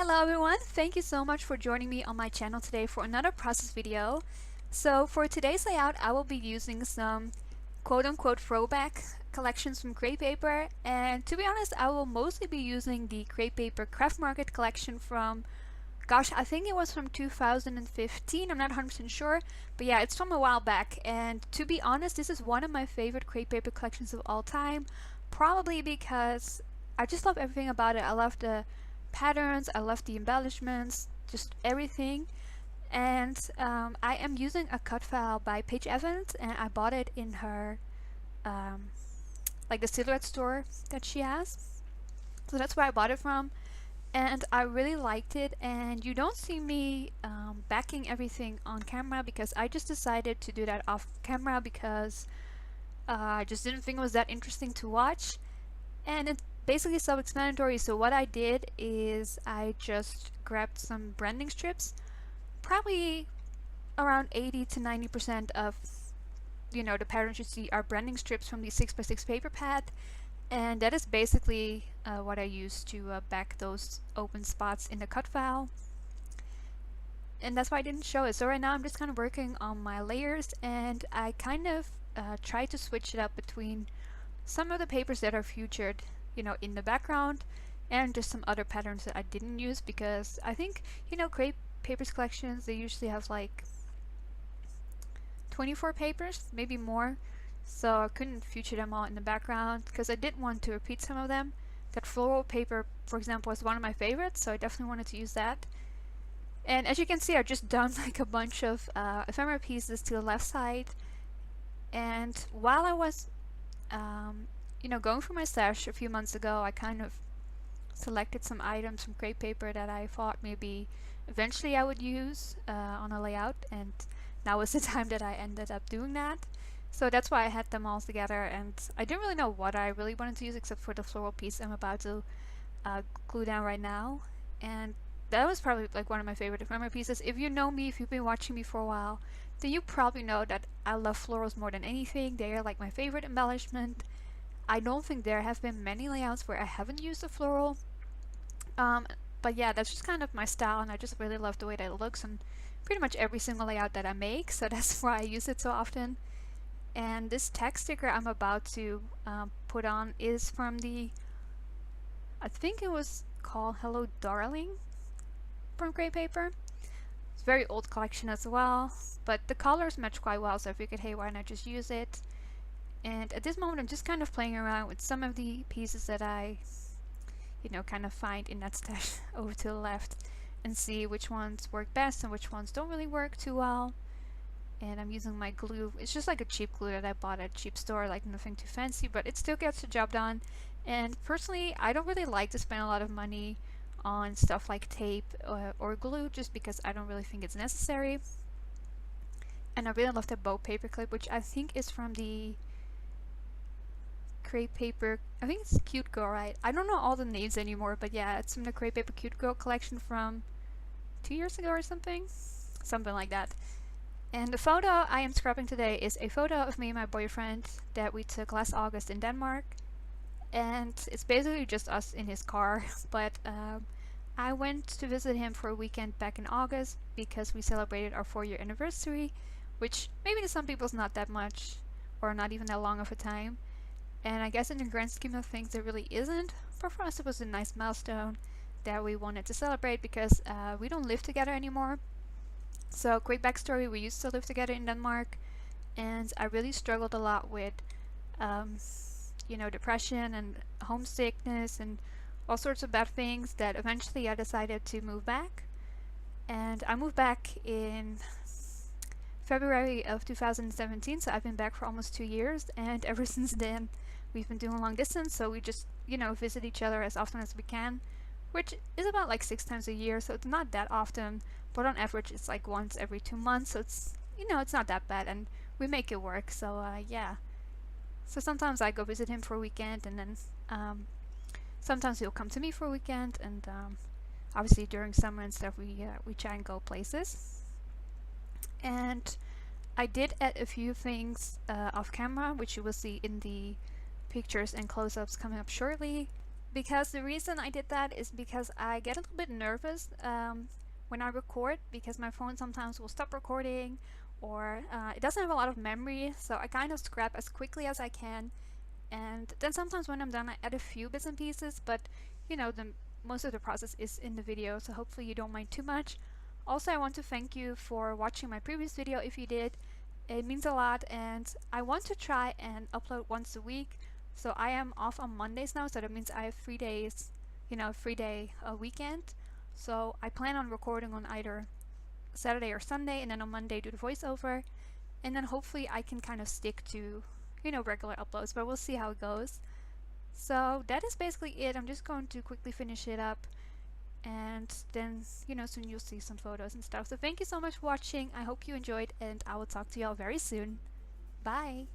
Hello everyone, thank you so much for joining me on my channel today for another process video. So for today's layout I will be using some quote-unquote throwback collections from Crepe Paper, and to be honest I will mostly be using the Crepe Paper Craft Market collection from, gosh, I think it was from 2015, I'm not 100% sure, but yeah, it's from a while back. And to be honest, this is one of my favorite Crepe Paper collections of all time, probably because I just love everything about it. I love the patterns, I love the embellishments, just everything. And I am using a cut file by Paige Evans, and I bought it in her like the silhouette store that she has, so that's where I bought it from. And I really liked it, and you don't see me backing everything on camera because I just decided to do that off camera because I just didn't think it was that interesting to watch, and it's basically self-explanatory. So what I did is I just grabbed some branding strips, probably around 80 to 90% of the patterns you see are branding strips from the 6x6 paper pad, and that is basically what I use to back those open spots in the cut file. And that's why I didn't show it. So right now I'm just kind of working on my layers, and I kind of try to switch it up between some of the papers that are featured in the background and just some other patterns that I didn't use, because I think Crepe Papers collections, they usually have like 24 papers, maybe more, so I couldn't feature them all in the background because I did want to repeat some of them. That floral paper, for example, is one of my favorites, so I definitely wanted to use that. And as you can see, I've just done like a bunch of ephemera pieces to the left side. And while I was going through my stash a few months ago, I kind of selected some items from Crepe Paper that I thought maybe eventually I would use on a layout, and now was the time that I ended up doing that. So that's why I had them all together, and I didn't really know what I really wanted to use except for the floral piece I'm about to glue down right now. And that was probably like one of my favorite ephemera pieces. If you know me, if you've been watching me for a while, then you probably know that I love florals more than anything. They are like my favorite embellishment. I don't think there have been many layouts where I haven't used a floral. But yeah, that's just kind of my style, and I just really love the way that it looks on pretty much every single layout that I make, so that's why I use it so often. And this tag sticker I'm about to put on is from I think it was called Hello Darling from Crepe Paper. It's a very old collection as well, but the colors match quite well, so I figured, hey, why not just use it? And at this moment I'm just kind of playing around with some of the pieces that I kind of find in that stash over to the left, and see which ones work best and which ones don't really work too well. And I'm using my glue. It's just like a cheap glue that I bought at a cheap store, like nothing too fancy, but it still gets the job done. And personally, I don't really like to spend a lot of money on stuff like tape or glue, just because I don't really think it's necessary. And I really love that bow paper clip, which I think is from the Crepe Paper, I think it's Cute Girl, right? I don't know all the names anymore, but yeah, it's from the Crepe Paper Cute Girl collection from 2 years ago or something like that. And the photo I am scrubbing today is a photo of me and my boyfriend that we took last August in Denmark, and it's basically just us in his car. But I went to visit him for a weekend back in August because we celebrated our 4-year anniversary, which maybe to some people is not that much or not even that long of a time, and I guess in the grand scheme of things it really isn't, but for us it was a nice milestone that we wanted to celebrate because we don't live together anymore. So, quick backstory, we used to live together in Denmark, and I really struggled a lot with depression and homesickness and all sorts of bad things, that eventually I decided to move back. And I moved back in February of 2017, so I've been back for almost 2 years, and ever since then we've been doing long distance, so we just visit each other as often as we can, which is about like 6 times a year, so it's not that often, but on average it's like once every 2 months, so it's it's not that bad, and we make it work. So yeah, so sometimes I go visit him for a weekend, and then sometimes he'll come to me for a weekend, and obviously during summer and stuff we try and go places. And I did add a few things off camera, which you will see in the pictures and close-ups coming up shortly. Because the reason I did that is because I get a little bit nervous when I record, because my phone sometimes will stop recording, or it doesn't have a lot of memory, so I kind of scrap as quickly as I can. And then sometimes when I'm done, I add a few bits and pieces, but you know, the most of the process is in the video, so hopefully you don't mind too much. Also, I want to thank you for watching my previous video if you did. It means a lot, and I want to try and upload once a week. So I am off on Mondays now, so that means I have 3 days, you know, 3 day a weekend. So I plan on recording on either Saturday or Sunday, and then on Monday do the voiceover, and then hopefully I can kind of stick to, you know, regular uploads, but we'll see how it goes. So that is basically it. I'm just going to quickly finish it up, and then, you know, soon you'll see some photos and stuff. So thank you so much for watching. I hope you enjoyed, and I will talk to y'all very soon. Bye!